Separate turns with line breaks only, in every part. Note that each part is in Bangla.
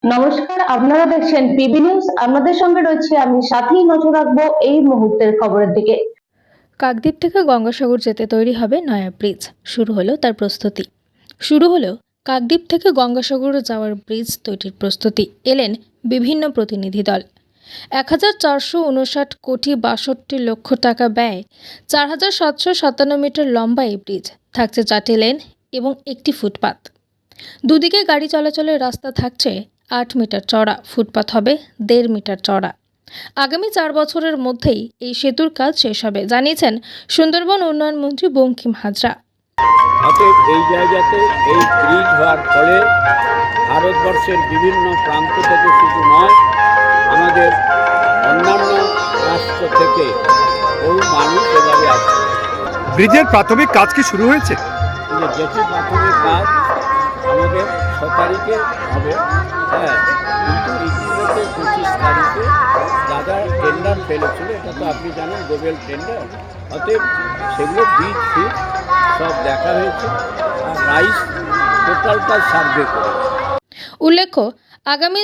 নমস্কার, আপনারা দেখছেন পিবি নিউজ। আপনাদের সঙ্গে রয়েছে আমি, সাথেই নজর রাখবো এই মুহূর্তের খবরের দিকে।
কাকদ্বীপ থেকে গঙ্গাসাগর যেতে তৈরি হবে নয়া ব্রিজ। শুরু হলো তার প্রস্তুতি। শুরু হলো কাকদ্বীপ থেকে গঙ্গাসাগর যাওয়ার ব্রিজ তৈরির প্রস্তুতি। এলেন বিভিন্ন প্রতিনিধি দল। 1459 কোটি 62 লক্ষ টাকা ব্যয়, 4757 মিটার লম্বা এই ব্রিজ। থাকছে 4টি লেন এবং একটি ফুটপাত। দুদিকে গাড়ি চলাচলের রাস্তা থাকছে 8 মিটার চওড়া, ফুটপাত হবে 1.5 মিটার চওড়া। আগামী 4 বছরের মধ্যেই এই সেতুর কাজ শেষ হবে, জানিয়েছেন সুন্দরবন উন্নয়ন মন্ত্রী বঙ্কিম হাজরা।
অতএব এই জায়গাতে এই ব্রিজ হওয়ার ফলে ভারতবর্ষের বিভিন্ন প্রান্ত থেকে শুধু নয়, আমাদের অন্যান্য রাষ্ট্র থেকে বহু মানুষ এবারে আসছে।
ব্রিজের প্রাথমিক কাজ কি শুরু হয়েছে?
যেটি প্রাথমিক কাজ আমাদের 6 তারিখে হবে, কিন্তু ইতিমধ্যে 25 তারিখে যারা টেন্ডার ফেলেছিল, এটা তো আপনি জানেন গোবেল টেন্ডার, অতএব সেগুলো ব্রিজ ফিট সব দেখা হয়েছে আর রাইস টোটালটা সার্ভে করেছে।
উল্লেখ্য, আগামী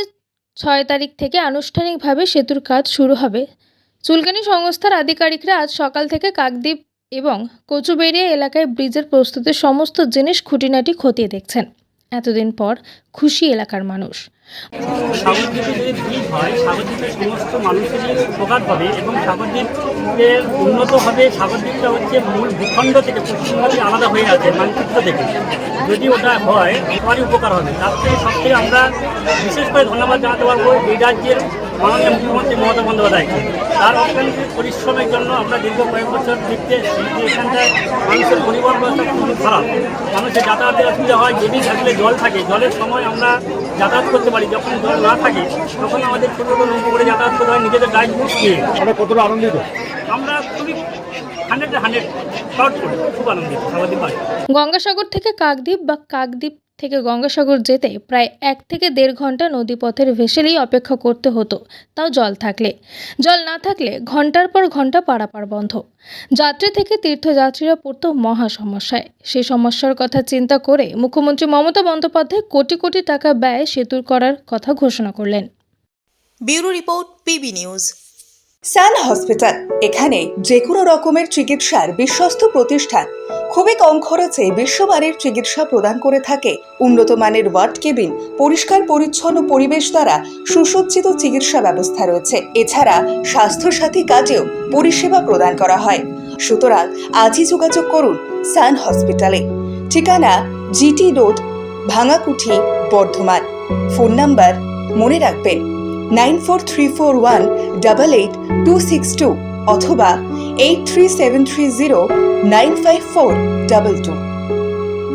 6 তারিখ থেকে আনুষ্ঠানিকভাবে সেতুর কাজ শুরু হবে। চুলকানি সংস্থার আধিকারিকরা আজ সকাল থেকে কাকদ্বীপ এবং কচুবেড়িয়া এলাকায় ব্রিজের প্রস্তুতির সমস্ত জিনিস খুঁটিনাটি খতিয়ে দেখছেন। এতদিন পর খুশি এলাকার মানুষ।
সাগরদ্বীপে যদি ব্রিজ হয়, সাগরদ্বীপের সমস্ত মানুষেরই উপকার হবে এবং সাগরদ্বীপের উন্নত হবে। সাগরদ্বীপটা হচ্ছে মূল ভূখণ্ড থেকে পশ্চিমবঙ্গে আলাদা হয়ে আছে মানচিত্র থেকে। যদি ওটা হয় সবারই উপকার হবে। তার থেকে সবথেকে আমরা বিশেষ করে ধন্যবাদ জানাতে পারবো এই রাজ্যের মাননীয় মুখ্যমন্ত্রী মমতা বন্দ্যোপাধ্যায়কে। তার অক্লান্ত পরিশ্রমের জন্য আমরা দীর্ঘ কয়েক বছর দেখতে এখানটায় মানুষের পরিবহন ব্যবস্থা খুবই খারাপ, মানুষের যাতায়াতের অসুবিধা হয়। যদি থাকলে জল থাকে, জলের সময় আমরা যাতায়াত করতে পারি, যখন জল না থাকে তখন আমাদের ছোটো ছোটো নৌকো করে যাতায়াত করতে হয় নিজেদের গাড়ি নিয়ে।
আমরা কতটা আনন্দিত?
আমরা খুবই 100 প্রাউড করি, খুব আনন্দিত সাগরদ্বীপ।
গঙ্গাসাগর থেকে কাকদ্বীপ বা কাকদ্বীপ থেকে গঙ্গাসাগর যেতে প্রায় 1 থেকে 1.5 ঘন্টা নদীপথের ভেসেলেই অপেক্ষা করতে হতো, তাও জল থাকলে। জল না থাকলে ঘন্টার পর ঘন্টা পারাপার বন্ধ। যাত্রী থেকে তীর্থযাত্রীরা পড়তো মহা সমস্যায়। সেই সমস্যার কথা চিন্তা করে মুখ্যমন্ত্রী মমতা বন্দ্যোপাধ্যায় কোটি কোটি টাকা ব্যয়ে সেতু করার কথা ঘোষণা করলেন।
Bureau report, PB news. Sun hospital, এখানে যে কোনো রকমের চিকিৎসার বিশ্বস্ত প্রতিষ্ঠান। খুবই কম খরচে বিশ্বমানের চিকিৎসা প্রদান করে থাকে। উন্নত মানের ওয়ার্ড কেবিন, পরিষ্কার পরিচ্ছন্ন পরিবেশ দ্বারা সুসজ্জিত চিকিৎসা ব্যবস্থা রয়েছে। এছাড়া স্বাস্থ্যসাথী কাজেও পরিষেবা প্রদান করা হয়। সুতরাং আজই যোগাযোগ করুন সান হসপিটালে। ঠিকানা GT road, Bhangakuthi, Bardhaman. Phone number মনে রাখবেন 9434188262 অথবা 83730954222।